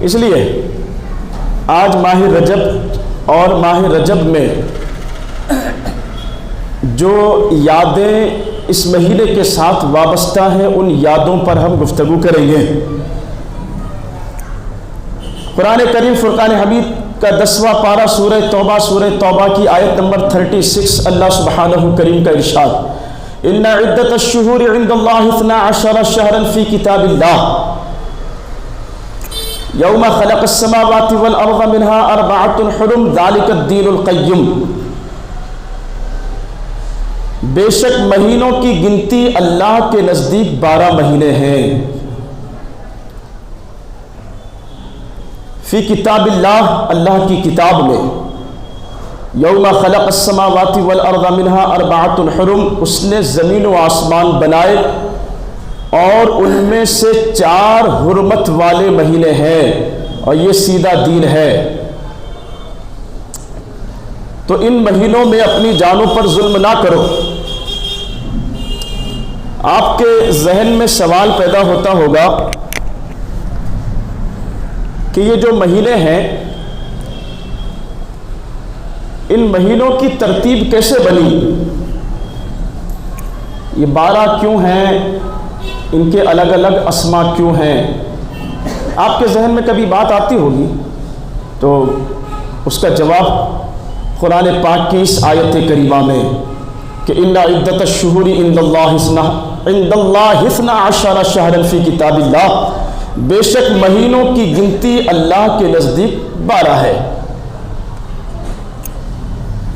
اس لیے آج ماہ رجب اور ماہ رجب میں جو یادیں اس مہینے کے ساتھ وابستہ ہیں ان یادوں پر ہم گفتگو کریں گے۔ قرآن کریم فرقان حمید کا 10واں پارہ سورہ توبہ کی آیت نمبر 36 اللہ سبحانہ کریم کا ارشاد، ان عدۃ الشہور عند اللہ 12 شہرا فی کتاب اللہ یوم خلق السماوات والارض منها 4 حرم ذلک الدین القیم۔ بے شک مہینوں کی گنتی اللہ کے نزدیک 12 مہینے ہیں، فی کتاب اللہ اللہ کی کتاب میں، یوم خلق السماوات والارض منها 4 حرم، اس نے زمین و آسمان بنائے اور ان میں سے 4 حرمت والے مہینے ہیں اور یہ سیدھا دین ہے۔ تو ان مہینوں میں اپنی جانوں پر ظلم نہ کرو۔ آپ کے ذہن میں سوال پیدا ہوتا ہوگا کہ یہ جو مہینے ہیں ان مہینوں کی ترتیب کیسے بنی، یہ 12 کیوں ہیں، ان کے الگ الگ اسما کیوں ہیں؟ آپ کے ذہن میں کبھی بات آتی ہوگی تو اس کا جواب قرآن پاک کی اس آیت کریمہ میں کہ ان عدۃ الشہور عند اللہ 12 شہرا فی کتاب اللہ، بے شک مہینوں کی گنتی اللہ کے نزدیک 12 ہے،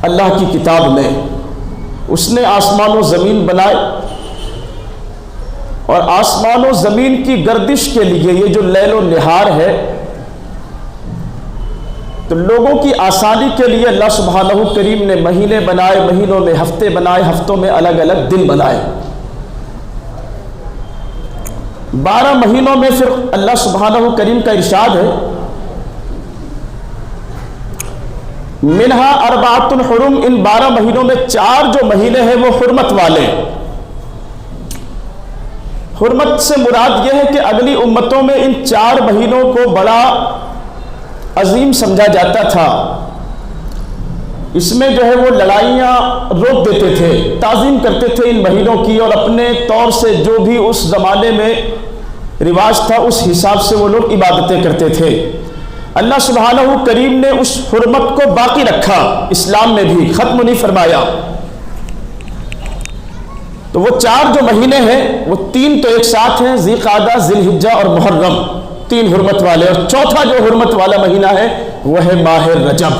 اللہ کی کتاب میں۔ اس نے آسمان و زمین بنائے اور آسمان و زمین کی گردش کے لیے یہ جو لیل و نہار ہے تو لوگوں کی آسانی کے لیے اللہ سبحانہ کریم نے مہینے بنائے، مہینوں میں ہفتے بنائے، ہفتوں میں الگ الگ دن بنائے۔ 12 مہینوں میں پھر اللہ سبحانہ کریم کا ارشاد ہے، منہا 4 حرم، ان 12 مہینوں میں 4 جو مہینے ہیں وہ حرمت والے۔ حرمت سے مراد یہ ہے کہ اگلی امتوں میں ان 4 مہینوں کو بڑا عظیم سمجھا جاتا تھا، اس میں جو ہے وہ لڑائیاں روک دیتے تھے، تعظیم کرتے تھے ان مہینوں کی، اور اپنے طور سے جو بھی اس زمانے میں رواج تھا اس حساب سے وہ لوگ عبادتیں کرتے تھے۔ اللہ سبحانہ کریم نے اس حرمت کو باقی رکھا، اسلام میں بھی ختم نہیں فرمایا۔ تو وہ 4 جو مہینے ہیں وہ 3 تو ایک ساتھ ہیں، ذی قعدہ، ذی الحجہ اور محرم، 3 حرمت والے، اور چوتھا جو حرمت والا مہینہ ہے وہ ہے ماہ رجب۔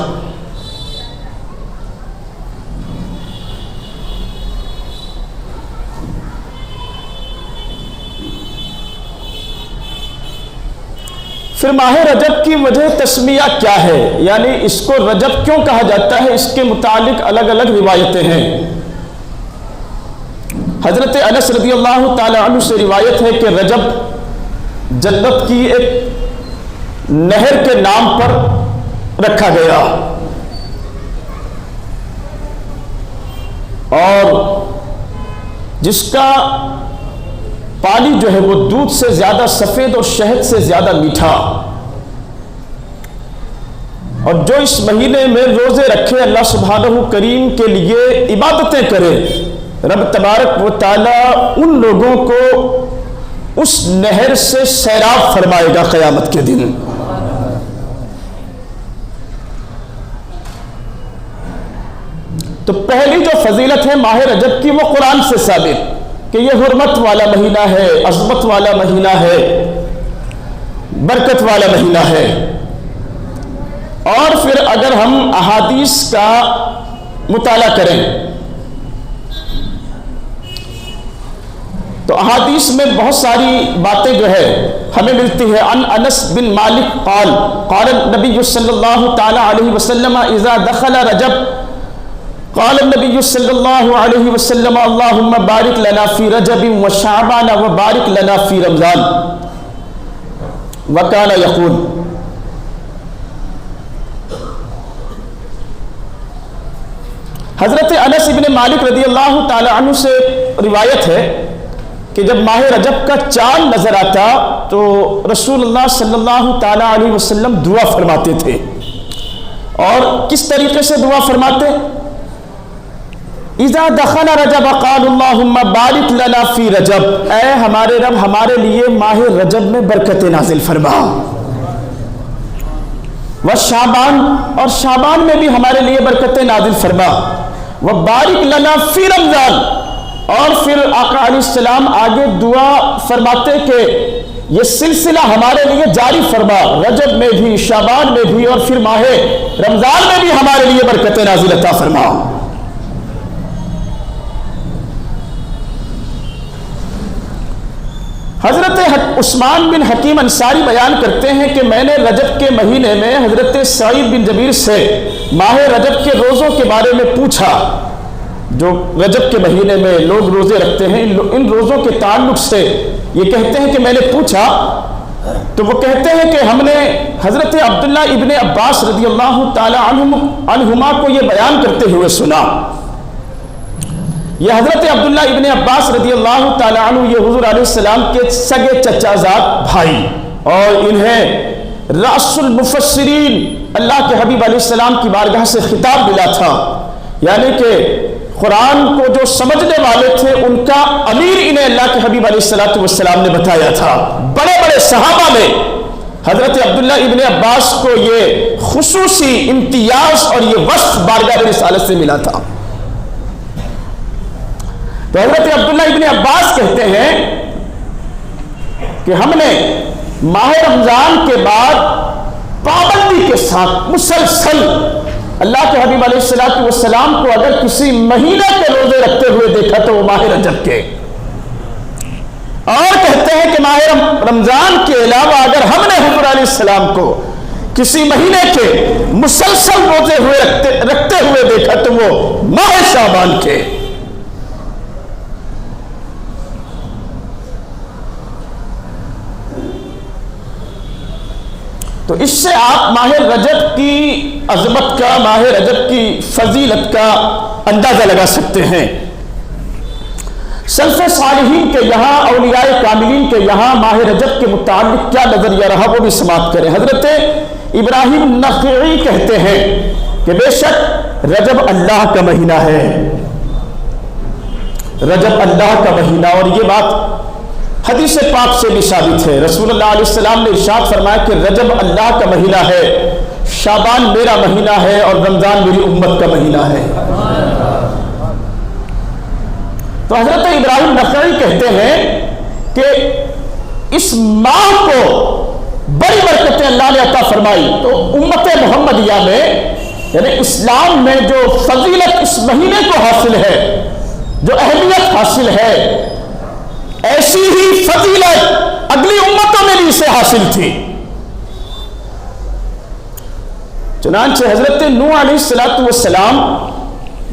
پھر ماہ رجب کی وجہ تسمیہ کیا ہے، یعنی اس کو رجب کیوں کہا جاتا ہے، اس کے متعلق الگ الگ روایتیں ہیں۔ حضرت انس رضی اللہ تعالی عنہ سے روایت ہے کہ رجب جنت کی ایک نہر کے نام پر رکھا گیا، اور جس کا پانی جو ہے وہ دودھ سے زیادہ سفید اور شہد سے زیادہ میٹھا، اور جو اس مہینے میں روزے رکھے، اللہ سبحانہ کریم کے لیے عبادتیں کرے، رب تبارک و تعالی ان لوگوں کو اس نہر سے سیراب فرمائے گا قیامت کے دن۔ تو پہلی جو فضیلت ہے ماہ رجب کی وہ قرآن سے ثابت کہ یہ حرمت والا مہینہ ہے، عظمت والا مہینہ ہے، برکت والا مہینہ ہے۔ اور پھر اگر ہم احادیث کا مطالعہ کریں تو احادیث میں بہت ساری باتیں جو ہے ہمیں ملتی ہے۔ عن انس بن مالک قال قال النبی صلی اللہ تعالی علیہ وسلم اذا دخل رجب قال النبی صلی اللہ علیہ وسلم اللہم بارک لنا فی رجب وشعبان وبارک لنا فی رمضان وکان یقول۔ حضرت انس بن مالک رضی اللہ تعالی عنہ سے روایت ہے کہ جب ماہ رجب کا چاند نظر آتا تو رسول اللہ صلی اللہ تعالیٰ علیہ وسلم دعا فرماتے تھے. اور کس طریقے سے دعا فرماتے؟ اذا دخل رجب قال اللہم بارک لنا فی رجب، اے ہمارے رب ہمارے لیے ماہ رجب میں برکت نازل فرما. وشعبان، اور شعبان میں بھی ہمارے لیے برکت نازل فرما. وبارک لنا فی رمضان، اور پھر آقا علیہ السلام آگے دعا فرماتے کہ یہ سلسلہ ہمارے لیے جاری فرما، رجب میں بھی، شعبان میں بھی، اور پھر ماہ رمضان میں بھی ہمارے لیے برکت نازل عطا فرما. حضرت عثمان بن حکیم انصاری بیان کرتے ہیں کہ میں نے رجب کے مہینے میں حضرت سعید بن جبیر سے ماہ رجب کے روزوں کے بارے میں پوچھا. جو رجب کے مہینے میں لوگ روزے رکھتے ہیں، ان روزوں کے تعلق سے یہ کہتے ہیں کہ میں نے پوچھا تو وہ کہتے ہیں کہ ہم نے حضرت عبداللہ ابن عباس رضی اللہ تعالی عنہما کو یہ بیان کرتے ہوئے سنا. یہ حضرت عبداللہ ابن عباس رضی اللہ تعالی عنہ یہ حضور علیہ السلام کے سگے چچا زاد بھائی، اور انہیں رأس المفسرین اللہ کے حبیب علیہ السلام کی بارگاہ سے خطاب ملا تھا، یعنی کہ قرآن کو جو سمجھنے والے تھے ان کا امیر انہیں اللہ کے حبیب علیہ السلام نے بتایا تھا. بڑے بڑے صحابہ میں حضرت عبداللہ ابن عباس کو یہ خصوصی امتیاز اور یہ وصف بارگاہ رسالت سے ملا تھا. تو حضرت عبداللہ ابن عباس کہتے ہیں کہ ہم نے ماہ رمضان کے بعد پابندی کے ساتھ مسلسل اللہ کے حبیب علیہ السلام کو اگر کسی مہینے کے روزے رکھتے ہوئے دیکھا تو وہ ماہ رجب کے، اور کہتے ہیں کہ ماہ رمضان کے علاوہ اگر ہم نے حضور علیہ السلام کو کسی مہینے کے مسلسل روزے ہوئے رکھتے ہوئے دیکھا تو وہ ماہ شعبان کے. تو اس سے آپ ماہ رجب کی عظمت کا، ماہ رجب کی فضیلت کا اندازہ لگا سکتے ہیں. سلف صالحین کے یہاں، اولیاء کاملین کے یہاں ماہ رجب کے متعلق کیا نظریہ رہا وہ بھی سماعت کریں. حضرت ابراہیم نخعی کہتے ہیں کہ بے شک رجب اللہ کا مہینہ ہے، رجب اللہ کا مہینہ. اور یہ بات حدیث پاک سے بھی ثابت ہے. رسول اللہ علیہ السلام نے ارشاد فرمایا کہ رجب اللہ کا مہینہ ہے، شعبان میرا مہینہ ہے، اور رمضان میری امت کا مہینہ ہے. تو حضرت ابراہیم نخعی کہتے ہیں کہ اس ماہ کو بڑی برکتیں اللہ نے عطا فرمائی. تو امت محمدیہ میں یعنی اسلام میں جو فضیلت اس مہینے کو حاصل ہے، جو اہمیت حاصل ہے، ایسی ہی فضیلت اگلی امتوں میں بھی اسے حاصل تھی. چنانچہ حضرت نوح علیہ السلام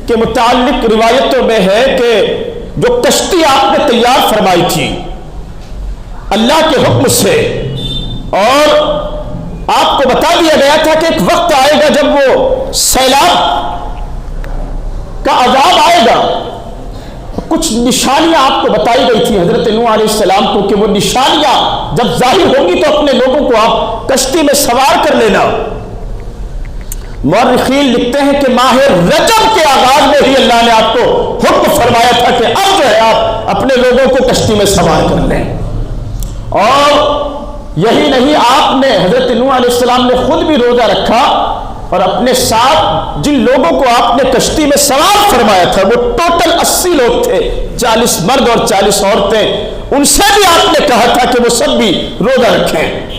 کے متعلق روایتوں میں ہے کہ جو کشتی آپ نے تیار فرمائی تھی اللہ کے حکم سے، اور آپ کو بتا دیا گیا تھا کہ ایک وقت آئے گا جب وہ سیلاب کا عذاب آئے گا. کچھ نشانیاں آپ کو بتائی گئی تھی حضرت نوح علیہ السلام کو کہ وہ نشانیاں جب ظاہر ہوں گی تو اپنے لوگوں کو آپ کشتی میں سوار کر لینا. مورخین لکھتے ہیں کہ ماہ رجب کے آغاز میں ہی اللہ نے آپ کو حکم فرمایا تھا کہ اب جو ہے آپ اپنے لوگوں کو کشتی میں سوار کر لیں. اور یہی نہیں، آپ نے حضرت نوح علیہ السلام نے خود بھی روزہ رکھا، اور اپنے ساتھ جن لوگوں کو آپ نے کشتی میں سوار فرمایا تھا وہ ٹوٹل 80 لوگ تھے، 40 مرد اور 40 عورتیں. ان سے بھی آپ نے کہا تھا کہ وہ سب بھی روزہ رکھیں.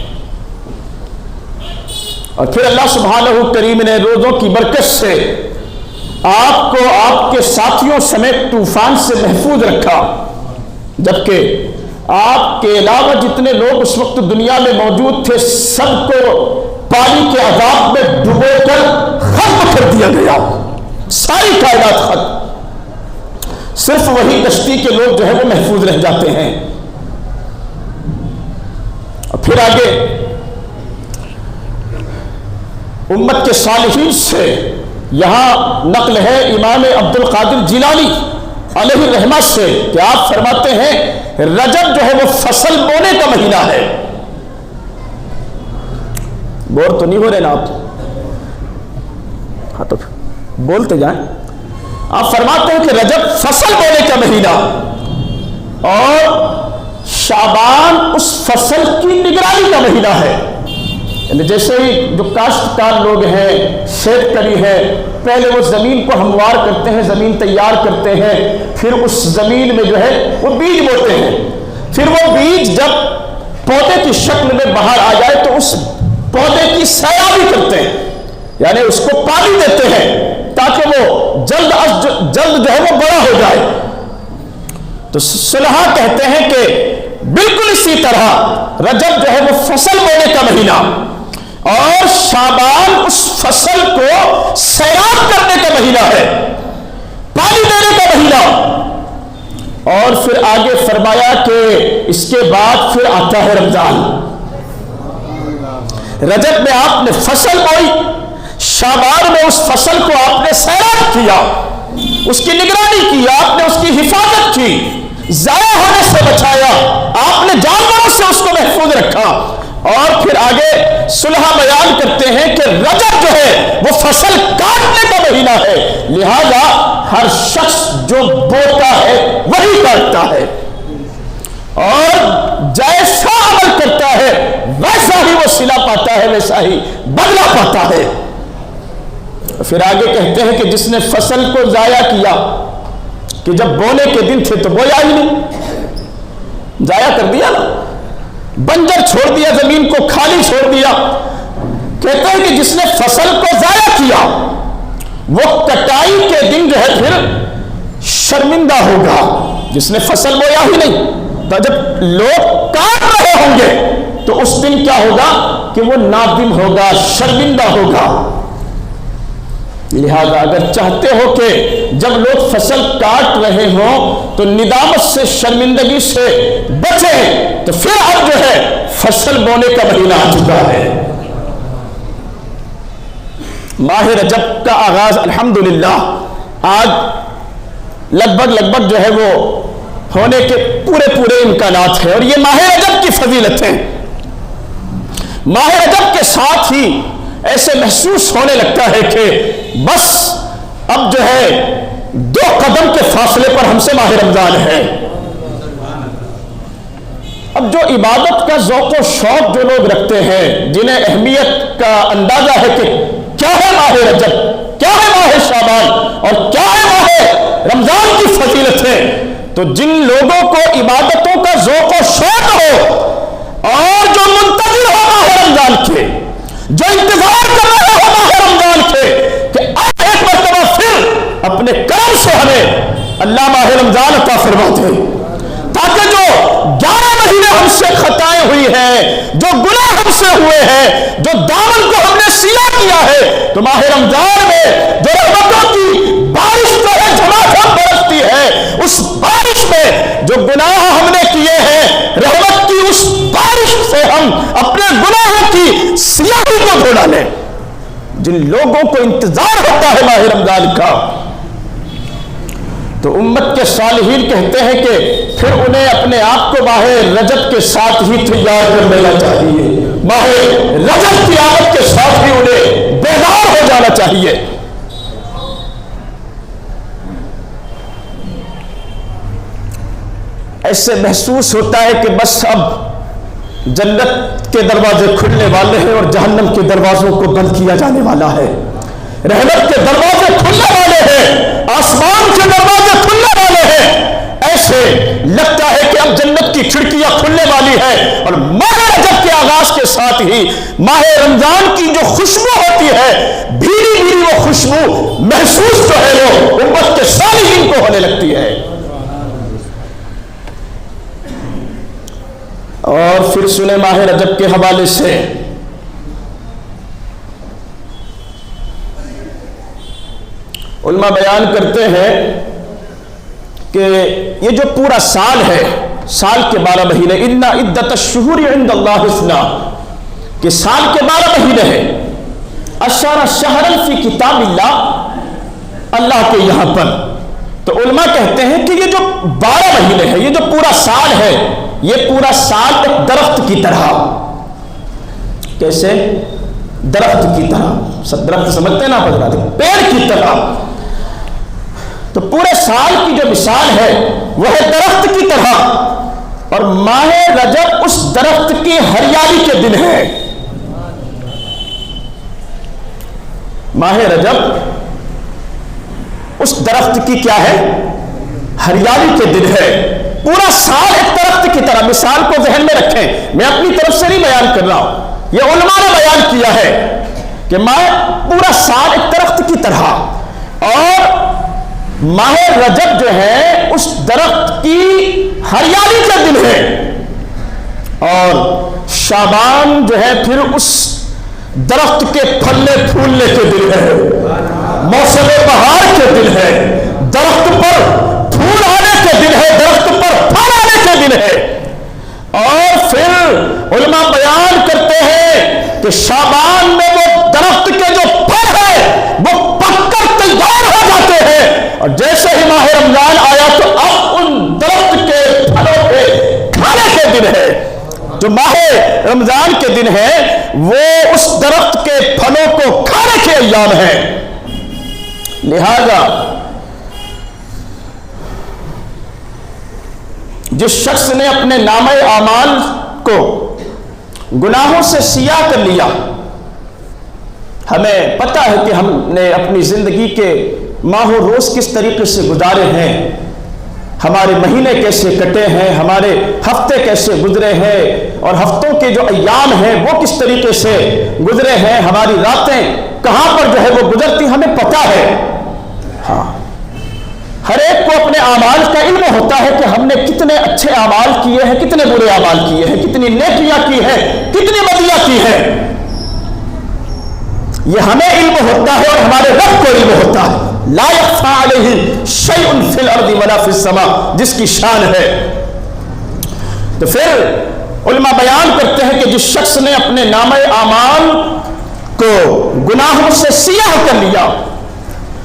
اور پھر اللہ سبحانہ کریم نے روزوں کی برکت سے آپ کو آپ کے ساتھیوں سمیت طوفان سے محفوظ رکھا، جبکہ آپ کے علاوہ جتنے لوگ اس وقت دنیا میں موجود تھے سب کو پانی کے عذاب میں ڈبو کر ختم کر دیا گیا. ساری کائنات ختم، صرف وہی کشتی کے لوگ جو ہے وہ محفوظ رہ جاتے ہیں. اور پھر آگے امت کے صالحین سے یہاں نقل ہے، امام عبد القادر جیلانی علیہ الرحمہ سے کہ آپ فرماتے ہیں رجب جو ہے وہ فصل بونے کا مہینہ ہے. بور تو نہیں ہو رہے نا آپ؟ ہاں تو بولتے جائیں. آپ فرماتے ہیں کہ رجب فصل بونے کا مہینہ اور شعبان اس فصل کی نگرانی کا مہینہ ہے. یعنی جیسے ہی جو کاشتکار لوگ ہیں، شیت کری ہے، پہلے وہ زمین کو ہموار کرتے ہیں، زمین تیار کرتے ہیں، پھر اس زمین میں جو ہے وہ بیج بوتے ہیں. پھر وہ بیج جب پودے کی شکل میں باہر آ جائے تو اس پودے کی سیرابی کرتے ہیں، یعنی اس کو پانی دیتے ہیں تاکہ وہ جلد از جلد جو ہے وہ بڑا ہو جائے. تو صلحاء کہتے ہیں کہ بالکل اسی طرح رجب جو ہے وہ فصل بونے کا مہینہ اور شعبان اس فصل کو سیراب کرنے کا مہینہ ہے، پانی دینے کا مہینہ. اور پھر آگے فرمایا کہ اس کے بعد پھر آتا ہے رمضان. رجب میں آپ نے فصل بوئی، شعبان میں اس فصل کو آپ نے سیراب کیا، اس کی نگرانی کی، آپ نے اس کی حفاظت کی، ضائع ہونے سے بچایا، آپ نے جانوروں سے اس کو محفوظ رکھا. اور پھر آگے صلحاء بیان کرتے ہیں کہ رجب جو ہے وہ فصل کاٹنے کا مہینہ ہے، لہذا ہر شخص جو بوتا ہے وہی کاٹتا ہے اور جیسا عمل کرتا ہے ویسا ہی وہ صلہ پاتا ہے، ویسا ہی بدلہ پاتا ہے. پھر آگے کہتے ہیں کہ جس نے فصل کو ضائع کیا کہ جب بونے کے دن تھے تو بویا ہی نہیں، ضائع کر دیا نا، بنجر چھوڑ دیا، زمین کو خالی چھوڑ دیا. کہتے ہیں کہ جس نے فصل کو ضائع کیا وہ کٹائی کے دن جو ہے پھر شرمندہ ہوگا. جس نے فصل بویا ہی نہیں تو جب لوگ کاٹ رہے ہوں گے تو اس دن کیا ہوگا کہ وہ نادم ہوگا، شرمندہ ہوگا. لہذا اگر چاہتے ہو کہ جب لوگ فصل کاٹ رہے ہوں تو ندامت سے، شرمندگی سے بچیں، تو پھر اب جو ہے فصل بونے کا مہینہ آ چکا ہے. ماہ رجب کا آغاز الحمدللہ آج لگ بھگ جو ہے وہ ہونے کے پورے امکانات ہیں، اور یہ ماہ رجب کی فضیلت ہے. ماہ رجب کے ساتھ ہی ایسے محسوس ہونے لگتا ہے کہ بس اب جو ہے 2 قدم کے فاصلے پر ہم سے ماہ رمضان ہے. اب جو عبادت کا ذوق و شوق جو لوگ رکھتے ہیں، جنہیں اہمیت کا اندازہ ہے کہ کیا ہے ماہ رجب، کیا ہے ماہ شعبان اور کیا ہے ماہ رمضان کی فضیلت ہے، تو جن لوگوں کو عبادتوں کا ذوق و شوق ہو اور جو منتظر ہو ماہ رمضان کے، جو انتظار کر رہے ہو ماہ رمضان کے کہ اب ایک مرتبہ پھر اپنے کرم سے ہمیں اللہ ماہ رمضان عطا فرما دے، تاکہ جو 11 مہینے ہم سے خطائیں ہوئی ہیں، جو گناہ ہم سے ہوئے ہیں، جو دامن کو ہم نے سیاہ کیا ہے، تو ماہ رمضان میں جو رحمتوں کی بارش جو ہے جھماجھم برستی ہے، اس بارش میں جو گناہ ہم نے کیے ہیں، رحمت کی اس بارش سے ہم اپنے گناہوں کی سیاہی کو دھو لیں. جن لوگوں کو انتظار ہوتا ہے ماہ رمضان کا، تو امت کے صالحین کہتے ہیں کہ پھر انہیں اپنے آپ کو ماہ رجب کے ساتھ ہی تیار کر لینا چاہیے، ماہ رجب کی آمد کے ساتھ ہی انہیں بیدار ہو جانا چاہیے. ایسے محسوس ہوتا ہے کہ بس اب جنت کے دروازے کھلنے والے ہیں اور جہنم کے دروازوں کو بند کیا جانے والا ہے. رحمت کے دروازے کھلنے والے ہیں، آسمان کے دروازے کھلنے والے ہیں. ایسے لگتا ہے کہ اب جنت کی کھڑکیاں کھلنے والی ہے، اور ماہ رجب کے آغاز کے ساتھ ہی ماہ رمضان کی جو خوشبو ہوتی ہے، بھیڑی بھیڑی وہ خوشبو محسوس جو ہے وہ امت کے صالحین کو ہونے لگتی ہے. اور پھر سنیں ماہ رجب کے حوالے سے علماء بیان کرتے ہیں کہ یہ جو پورا سال ہے، سال کے 12 مہینے، ان عدت الشہور عند اللہ اثنا، کہ سال کے 12 مہینے ہیں، اشہر شہرا فی کتاب اللہ، اللہ کے یہاں پر تو علماء کہتے ہیں کہ یہ جو 12 مہینے ہیں، یہ جو پورا سال ہے، یہ پورا سال ایک درخت کی طرح، کیسے؟ درخت کی طرح، درخت سمجھتے ہیں نا حضرات، پیڑ کی طرح. تو پورے سال کی جو مثال ہے وہ ہے درخت کی طرح، اور ماہ رجب اس درخت کی ہریالی کے دن ہے. ماہ رجب اس درخت کی کیا ہے؟ ہریالی کے دن ہے. پورا سال ایک درخت کی طرح، مثال کو ذہن میں رکھیں، میں اپنی طرف سے نہیں بیان کر رہا ہوں، یہ علماء نے بیان کیا ہے کہ پورا سال ایک درخت کی طرح، اور ماہ رجب جو ہے اس درخت کی ہریالی کا دن ہے، اور شعبان جو ہے پھر اس درخت کے پھلنے پھولنے کے دن ہے، موسم بہار کے دن ہے، درخت پر پھول آنے کے دن ہے، درخت پر پھل آنے کے دن ہے. اور پھر علماء بیان کرتے ہیں کہ شعبان میں وہ درخت کے جو پھل ہے وہ پک کر تیار ہو جاتے ہیں، اور جیسے ہی ماہ رمضان آیا تو اب ان درخت کے پھلوں کے کھانے کے دن ہے. جو ماہ رمضان کے دن ہے وہ اس درخت کے پھلوں کو کھانے کے ایام ہیں. لہذا جس شخص نے اپنے نامہ اعمال کو گناہوں سے سیاہ کر لیا، ہمیں پتہ ہے کہ ہم نے اپنی زندگی کے ماہ و روز کس طریقے سے گزارے ہیں، ہمارے مہینے کیسے کٹے ہیں، ہمارے ہفتے کیسے گزرے ہیں، اور ہفتوں کے جو ایام ہیں وہ کس طریقے سے گزرے ہیں، ہماری راتیں کہاں پر جو ہے وہ گزرتی، ہمیں پتہ ہے. ہاں، ہر ایک کو اپنے اعمال کا علم ہوتا ہے کہ ہم نے کتنے اچھے اعمال کیے ہیں، کتنے برے اعمال کیے ہیں، کتنی نیکیاں کی ہیں، کتنی بدیاں کی ہیں. یہ ہمیں علم ہوتا ہے اور ہمارے رب کو علم ہوتا ہے. لا یخفی علیہ شیء فی الارض ولا فی السماء، جس کی شان ہے. تو پھر علماء بیان کرتے ہیں کہ جس شخص نے اپنے نامہ اعمال کو گناہوں سے سیاہ کر لیا،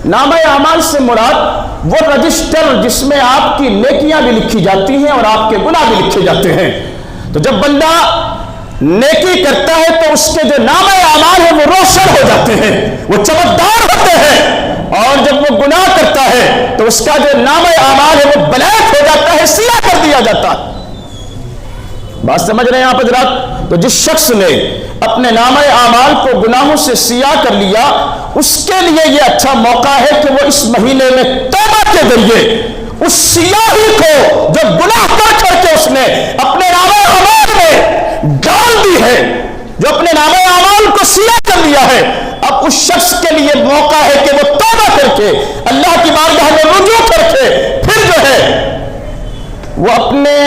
نامہ اعمال سے مراد وہ رجسٹر جس میں آپ کی نیکیاں بھی لکھی جاتی ہیں اور آپ کے گناہ بھی لکھے جاتے ہیں. تو جب بندہ نیکی کرتا ہے تو اس کے جو نامہ اعمال ہیں وہ روشن ہو جاتے ہیں، وہ چمکدار ہوتے ہیں، اور جب وہ گناہ کرتا ہے تو اس کا جو نامہ اعمال ہے وہ بلیک ہو جاتا ہے، سیاہ کر دیا جاتا ہے. بات سمجھ رہے ہیں آپ حضرات؟ تو جس شخص نے اپنے نامہ اعمال کو گناہوں سے سیاہ کر لیا، اس کے لیے یہ اچھا موقع ہے کہ وہ اس مہینے میں توبہ کے ذریعے اس سیاہی کو جو گناہ کر کے اس نے اپنے نامہ اعمال میں ڈال دی ہے، جو اپنے نامہ اعمال کو سیاہ کر لیا ہے، اب اس شخص کے لیے موقع ہے کہ وہ توبہ کر کے اللہ کی بارگاہ میں رجوع کر کے پھر جو ہے وہ اپنے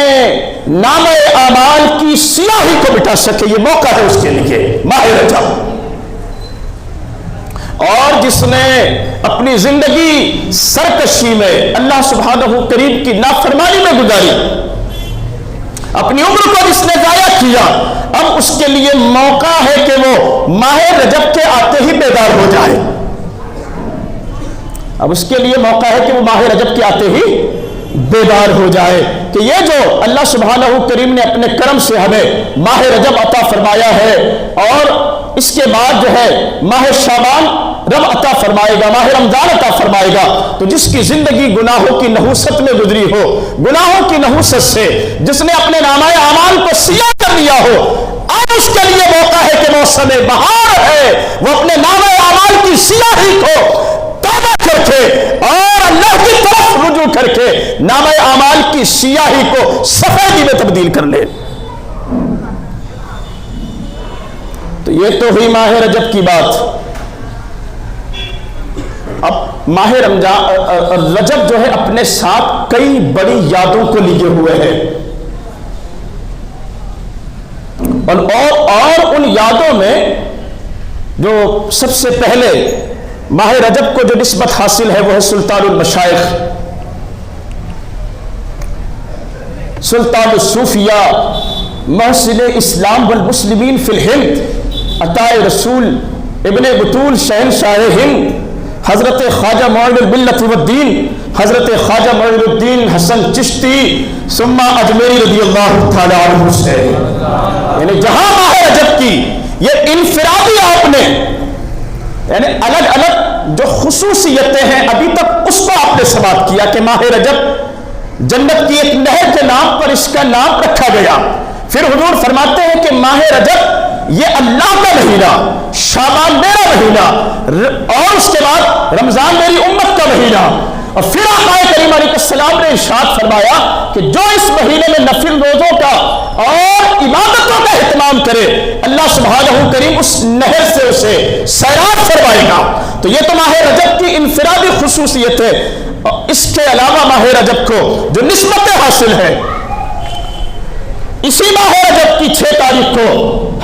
نامہ اعمال کی سیاہی کو مٹا سکے. یہ موقع ہے اس کے لیے ماہ رجب. اور جس نے اپنی زندگی سرکشی میں اللہ سبحانہ کریم کی نافرمانی میں گزاری، اپنی عمر کو جس نے ضائع کیا، اب اس کے لیے موقع ہے کہ وہ ماہ رجب کے آتے ہی بیدار ہو جائے. اب اس کے لیے موقع ہے کہ وہ ماہ رجب کے آتے ہی بیدار ہو جائے کہ یہ جو اللہ سبحانہ کریم نے اپنے کرم سے ہمیں ماہ رجب عطا فرمایا ہے، اور اس کے بعد جو ہے ماہ شعبان رب عطا فرمائے گا، ماہ رمضان عطا فرمائے گا، تو جس کی زندگی گناہوں کی نحوست میں گزری ہو، گناہوں کی نحوست سے جس نے اپنے نامہ اعمال کو سیاہ کر لیا ہو، اب اس کے لیے موقع ہے کہ موسم بہار ہے، وہ اپنے نامہ اعمال کی سیاہی کو توبہ کر کے اور اللہ کی طرف رجوع کر کے نامہ اعمال کی سیاہی کو سفیدی میں تبدیل کر لے. تو یہ تو ہوئی ماہ رجب کی بات. اب ماہ رجب جو ہے اپنے ساتھ کئی بڑی یادوں کو لیے ہوئے ہے، اور ان یادوں میں جو سب سے پہلے ماہ رجب کو جو نسبت حاصل ہے وہ ہے سلطان المشائخ، سلطان الصوفیہ، محسن اسلام والمسلمین فی الہند، عطائے رسول ابن بطول شہنشاہ ہند حضرت خواجہ معین الملت والدین حضرت خواجہ معین الدین حسن چشتی ثم اجمیری رضی اللہ تعالی عنہ سے، یعنی جہاں ماہ رجب کی یہ انفرادی آپ نے یعنی الگ الگ جو خصوصیتیں ہیں ابھی تک اس کو آپ نے سماعت کیا کہ ماہ رجب جنت کی ایک نہر کے نام پر اس کا نام رکھا گیا. پھر حضور فرماتے ہیں کہ ماہ رجب یہ اللہ کا مہینہ، شعبان میرا مہینہ، اور اس کے بعد رمضان میری امت کا مہینہ. اور پھر آقا کریم علیہ السلام نے ارشاد فرمایا کہ جو اس مہینے میں نفل روزوں کا اور عبادتوں کا اہتمام کرے اللہ سبحانہ کریم اس نہر سے اسے سیراب فرمائے گا. تو یہ تو ماہ رجب کی انفرادی خصوصیت ہے. اس کے علاوہ ماہ رجب کو جو نسبتیں حاصل ہیں، اسی ماہ رجب کی 6 تاریخ کو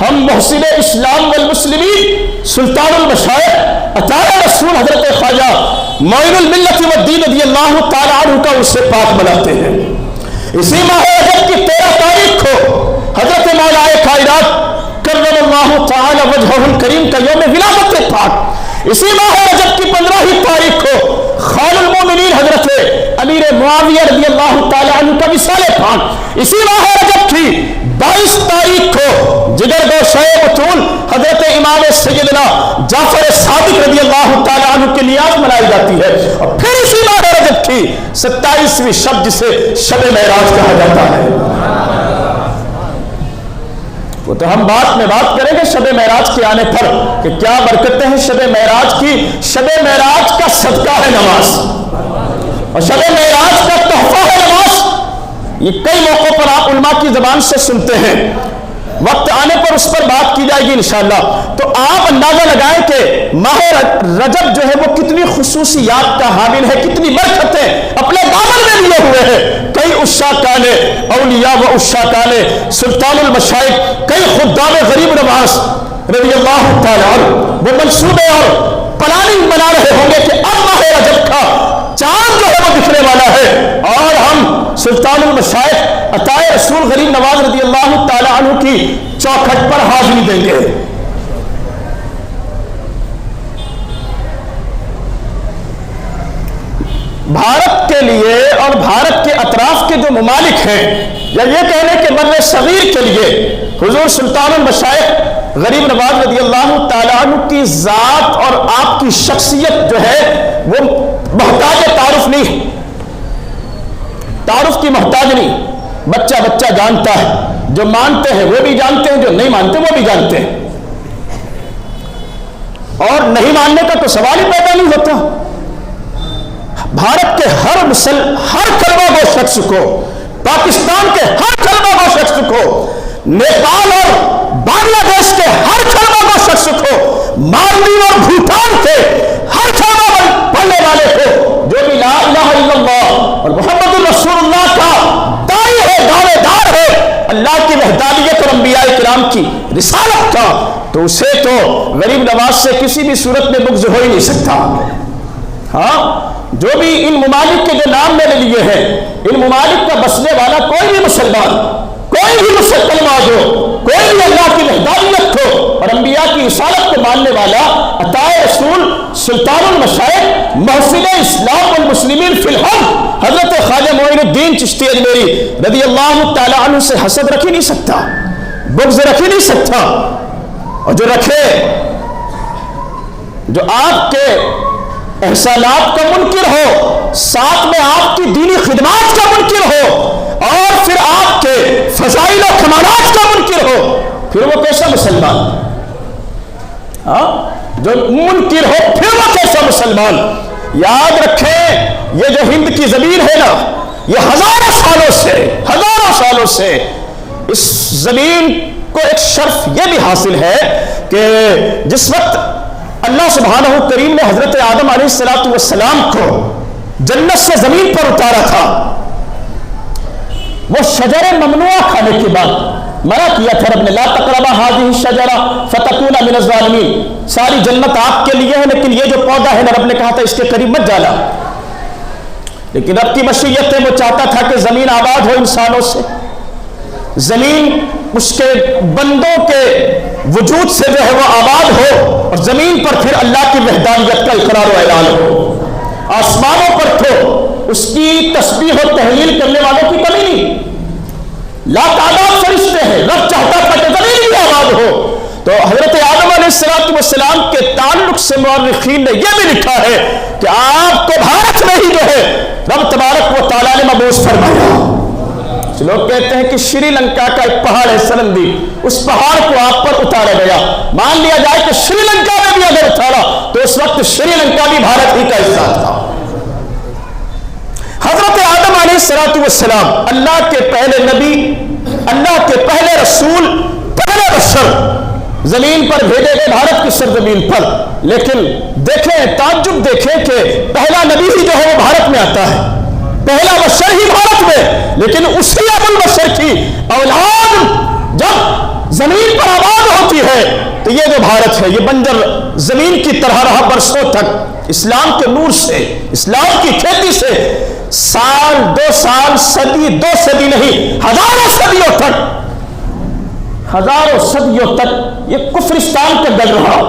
ہم محسن اسلام والمسلمین سلطان المشائخ عطائے رسول حضرت خواجہ معین الملت والدین رضی اللہ تعالی عنہ کا اس سے پاک مناتے ہیں. اسی ماہ رجب کی 13 تاریخ کو حضرت مولا کائنات کرم اللہ تعالی وجہہ الکریم کا یوم ولادت پاک. اسی ماہ رجب کی 15 تاریخ کو خال المومنین حضرت امیر معاویہ رضی اللہ تعالی عنہ کا وصال پاک. اسی ماہ رجب کی 22 تاریخ کو جگر گوشہ بطول حضرت امام سیدنا جعفر صادق رضی اللہ تعالی عنہ کی نیاز منائی جاتی ہے. اور پھر اسی ماہ رجب کی 27ویں شب جسے شب معراج کہا جاتا ہے. وہ تو ہم بات میں بات کریں گے شب معراج کے آنے پر کہ کیا برکتیں ہیں شب معراج کی. شب معراج کا صدقہ ہے نماز، اور شب معراج کا تحفہ ہے نماز. یہ کئی موقعوں پر آپ علماء کی زبان سے سنتے ہیں، وقت آنے پر اس پر بات کی جائے گی انشاءاللہ. تو آپ اندازہ لگائیں کہ ماہ رجب جو ہے وہ کتنی خصوصیات کا حامل ہے، کتنی برکتیں اپنے دامن میں لیے ہوئے ہیں. کئی عشاقان اولیاء و عشاقان سلطان المشائخ، کئی خدام غریب نواز رضی اللہ تعالی عنہ وہ منصوبے اور پلاننگ بنا رہے ہوں گے کہ اب ماہ رجب کا چاند جو ہے وہ دکھنے والا ہے اور ہم سلطان المشائخ عطائے رسول غریب نواز رضی اللہ تعالی عنہ کی چوکھٹ پر حاضری دیں گے. بھارت کے لیے اور بھارت کے اطراف کے جو ممالک ہیں، یا یہ کہنے کہ بر صغیر کے لیے حضور سلطان المشائخ غریب نواز رضی اللہ تعالی عنہ کی ذات اور آپ کی شخصیت جو ہے وہ محتاج تعارف نہیں، تعارف کی محتاج نہیں. بچہ بچہ جانتا ہے، جو مانتے ہیں وہ بھی جانتے ہیں، جو نہیں مانتے وہ بھی جانتے ہیں. اور نہیں ماننے کا تو سوال ہی پیدا نہیں ہوتا. بھارت کے ہر کلمہ گو شخص کو، پاکستان کے ہر کلمہ گو شخص کو، نیپال اور بنگلہ دیش کے ہر کلمہ گو شخص کو، مالدیو اور بھوٹان کے ہر کلمہ پڑھنے والے کو، جو بھی لا الہ الا اللہ اور محمد رسول اللہ کا داعی ہے، دعوے دار ہے اللہ کی وحدانیت اور انبیاء کرام کی رسالت کا، تو اسے تو غریب نواز سے کسی بھی صورت میں بغض ہو ہی نہیں سکتا. ہاں، جو بھی ان ممالک کے جو نام میں نے لیے ہیں، ان ممالک کا بسنے والا کوئی بھی مسلمان، کوئی بھی مسلمان جو کوئی بھی اللہ کی وحدانیت کو اور انبیاء کی رسالت کو ماننے والا عطائے رسول سلطان المشائخ محسن اسلام والمسلمین فی الحق حضرت خواجہ معین الدین چشتی اجمیری رضی اللہ تعالی عنہ سے حسد رکھ ہی نہیں سکتا، بغض رکھ ہی نہیں سکتا. اور جو رکھے، جو آپ کے احسانات کا منکر ہو، ساتھ میں آپ کی دینی خدمات کا منکر ہو، اور پھر آپ کے فضائل و کمالات کا منکر ہو، پھر وہ کیسا مسلمان؟ جو منکر ہو پھر وہ کیسا مسلمان؟ یاد رکھیں، یہ جو ہند کی زمین ہے نا، یہ ہزاروں سالوں سے اس زمین کو ایک شرف یہ بھی حاصل ہے کہ جس وقت اللہ سبحانہ کریم نے حضرت آدم علیہ السلام کو جنت سے زمین پر اتارا تھا، وہ شجر ممنوع کھانے کے بعد منع کیا تھا رب نے، لا تقربا هذه الشجرة فتكونا من الظالمین. ساری جنت آپ کے لیے ہے لیکن یہ جو پودا ہے نا، رب نے کہا تھا اس کے قریب مت جانا. لیکن رب کی مشیت ہے، وہ چاہتا تھا کہ زمین آباد ہو انسانوں سے، زمین اس کے بندوں کے وجود سے جو ہے وہ آباد ہو اور زمین پر پھر اللہ کی وحدانیت کا اقرار و اعلان ہو. آسمانوں پر تو اس کی تسبیح و تحلیل کرنے والوں کی کمی نہیں. لا تعداد فرشتے ہیں. رب چاہتا تھا کہ زمین بھی آباد ہو. تو حضرت آدم علیہ السلام کے تعلق سے مورخین نے یہ بھی لکھا ہے کہ آپ کو بھارت میں ہی جو ہے رب تبارک و تعالیٰ نے مبعوث فرمایا. لوگ کہتے ہیں کہ شری لنکا کا ایک پہاڑ ہے سرندی, اس پہاڑ کو آپ پر اتارا گیا. مان لیا جائے کہ شری لنکا میں بھی اگر اتارا تو اس وقت شری لنکا بھی بھارت ہی کا حصہ تھا. حضرت آدم علیہ السلام اللہ کے پہلے نبی, اللہ کے پہلے رسول, پہلے بشر زمین پر بھیجے گئے بھارت کی سرزمین پر. لیکن دیکھیں, تعجب دیکھیں کہ پہلا نبی ہی جو ہے وہ بھارت میں آتا ہے, پہلا بشر ہی بھارت میں, لیکن اسی ابو البشر کی اولاد جب زمین پر آباد ہوتی ہے تو یہ جو بھارت ہے یہ بنجر زمین کی طرح رہا برسوں تک. اسلام کے نور سے, اسلام کی کھیتی سے سال, 2 سال, صدی, 2 صدی نہیں, ہزاروں صدیوں تک, ہزاروں صدیوں تک یہ کفرستان کا گل رہا.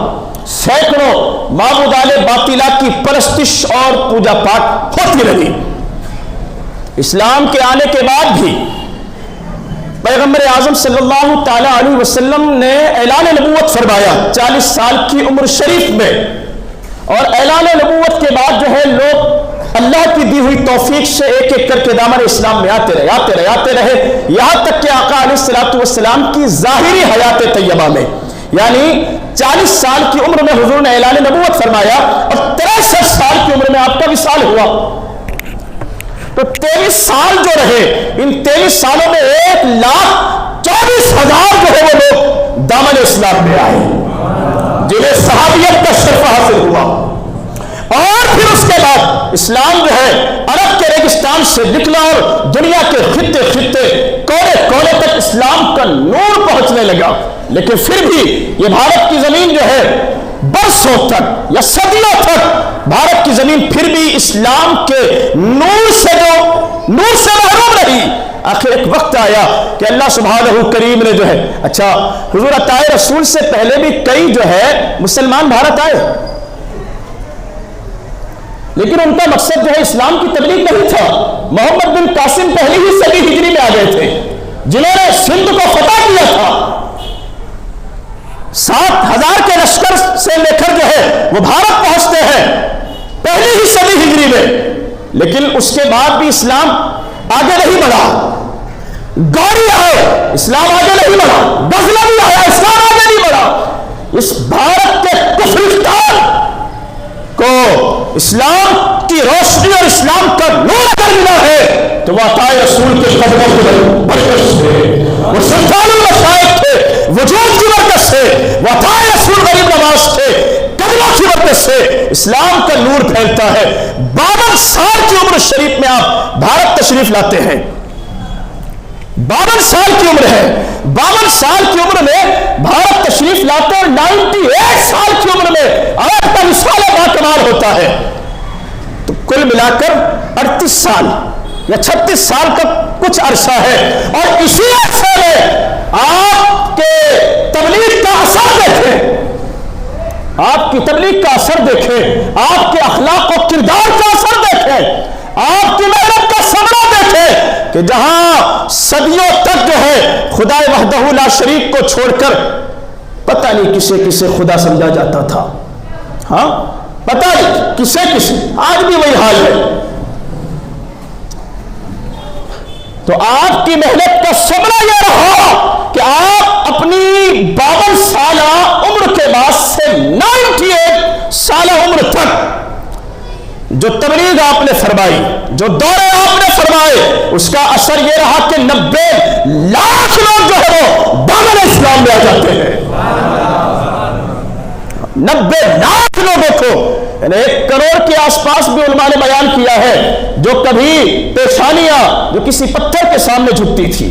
سینکڑوں معبودان باطلہ کی پرستش اور پوجا پاٹ ہوتی رہی. اسلام کے آنے کے بعد بھی پیغمبر اعظم صلی اللہ تعالی علیہ وسلم نے اعلان نبوت فرمایا 40 سال کی عمر شریف میں, اور اعلان نبوت کے بعد جو ہے لوگ اللہ کی دی ہوئی توفیق سے ایک ایک کر کے دامن اسلام میں آتے رہے, یہاں تک کہ آقا علیہ السلام کی ظاہری حیات طیبہ میں, یعنی 40 سال کی عمر میں حضور نے اعلان نبوت فرمایا اور 63 سال کی عمر میں آپ کا وصال ہوا. تو 23 سال جو رہے, ان 23 سالوں میں 1,24,000 جو ہے وہ لوگ دامن اسلام میں آئے جنہیں صحابیت کا شرف حاصل ہوا. اور پھر اس کے بعد اسلام جو ہے عرب کے ریگستان سے نکلا اور دنیا کے خطے کونے کونے تک اسلام کا نور پہنچنے لگا. لیکن پھر بھی یہ بھارت کی زمین جو ہے برسوں تک یا صدیوں تک بھارت کی زمین پھر بھی اسلام کے نور سے محروم رہی. آخر ایک وقت آیا کہ اللہ سبحانہ کریم نے جو ہے, اچھا حضور عطائے رسول سے پہلے بھی کئی جو ہے مسلمان بھارت آئے, لیکن ان کا مقصد جو ہے اسلام کی تبلیغ نہیں تھا. محمد بن قاسم پہلی ہی صدی ہجری میں آ گئے تھے, جنہوں نے سندھ کو فتح کیا تھا. 7,000 کے لشکر سے لے کر جو ہے وہ بھارت پہنچتے ہیں پہلی ہی صدی ہجری میں. لیکن اس کے بعد بھی اسلام آگے نہیں بڑھا. گوری آئے, اسلام آگے نہیں بڑھا. غزنوی آیا, اسلام آگے نہیں بڑھا. اس بھارت کے کفرستان کو اسلام کی روشنی اور اسلام کا نور اگر ملا ہے تو وہ عطائے رسول کے قدموں کی برکت سے, وہ سلطان المشائخ کے وجود کی برکت سے, وہ عطائے رسول غریب نواز کے قدموں کی برکت سے اسلام کا نور پھیلتا ہے. 52 سال کی عمر شریف میں آپ بھارت تشریف لاتے ہیں. 52 سال کی عمر ہے, 52 سال کی عمر میں بھارت تشریف لاتے ہیں, اور 98 سال کی عمر میں آپ کا وصال باکمال ہوتا ہے. تو کل ملا کر 38 سال یا 36 سال کا کچھ عرصہ ہے, اور اسی عرصے میں آپ کے تبلیغ کا اثر دیکھیں, آپ کی تبلیغ کا اثر دیکھیں, آپ کے اخلاق و کردار کا اثر دیکھیں, آپ کی محنت کا ثمرہ دیکھیں کہ جہاں صدیوں تک جو ہے خدا وحدہ لا شریک کو چھوڑ کر پتہ نہیں کسے خدا سمجھا جاتا تھا, ہاں پتہ نہیں کسے, آج بھی وہی حال ہے. تو آپ کی محنت کا ثمرہ یہ رہا کہ آپ اپنی 52 سالہ عمر کے بعد سے 98 سالہ عمر تک جو تبلیغ آپ نے فرمائی, جو دورے آپ نے فرمائے, اس کا اثر یہ رہا کہ 90 لاکھ لوگ جو ہے وہ دامن اسلام میں آ جاتے ہیں. 90 لاکھ لوگوں کو, یعنی 1 کروڑ کے آس پاس بھی علماء نے بیان کیا ہے جو کبھی پیشانیاں جو کسی پتھر کے سامنے جھکتی تھی,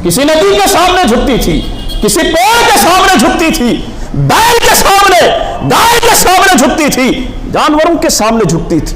کسی ندی کے سامنے جھکتی تھی, کسی پیڑ کے سامنے جھکتی تھی, بیل کے سامنے, گائے کے سامنے جھکتی تھی, جانوروں کے سامنے جھکتی تھی,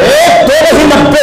1-2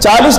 40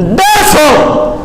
150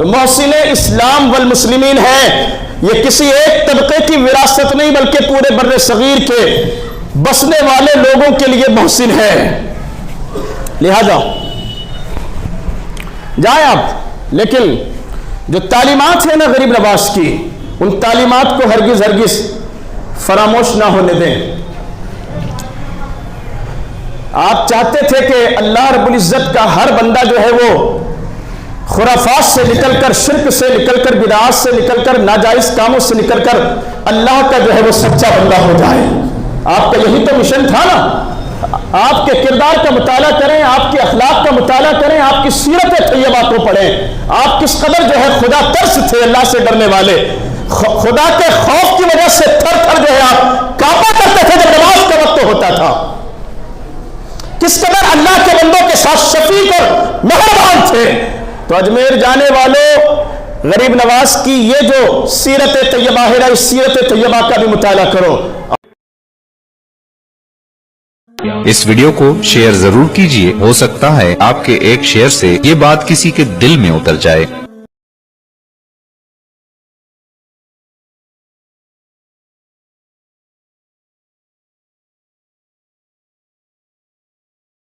تو محسن اسلام والمسلمین ہے، یہ کسی ایک طبقے کی وراثت نہیں بلکہ پورے بر صغیر کے بسنے والے لوگوں کے لیے محسن ہے۔ لہذا جائیں آپ، لیکن جو تعلیمات ہیں نا غریب نواز کی، ان تعلیمات کو ہرگز ہرگز فراموش نہ ہونے دیں۔ آپ چاہتے تھے کہ اللہ رب العزت کا ہر بندہ جو ہے وہ خرافات سے نکل کر، شرک سے نکل کر، بدعات سے نکل کر، ناجائز کاموں سے نکل کر اللہ کا جو ہے وہ سچا بندہ ہو جائے۔ آپ کا یہی تو مشن تھا نا۔ آپ کے کردار کا مطالعہ کریں، آپ کے اخلاق کا مطالعہ کریں، آپ کی سیرت طیبہ کو پڑھیں، آپ کس قدر جو ہے خدا ترس تھے، اللہ سے ڈرنے والے، خدا کے خوف کی وجہ سے تھر تھر جو ہے آپ کانپا کرتے تھے جب نماز کا وقت ہوتا تھا، کس قدر اللہ کے بندوں کے ساتھ شفیق اور مہربان تھے۔ تو اجمیر جانے والوں، غریب نواز کی یہ جو سیرت طیبہ ہے، اس سیرت طیبہ کا بھی مطالعہ کرو۔ اس ویڈیو کو شیئر ضرور کیجئے، ہو سکتا ہے آپ کے ایک شیئر سے یہ بات کسی کے دل میں اتر جائے۔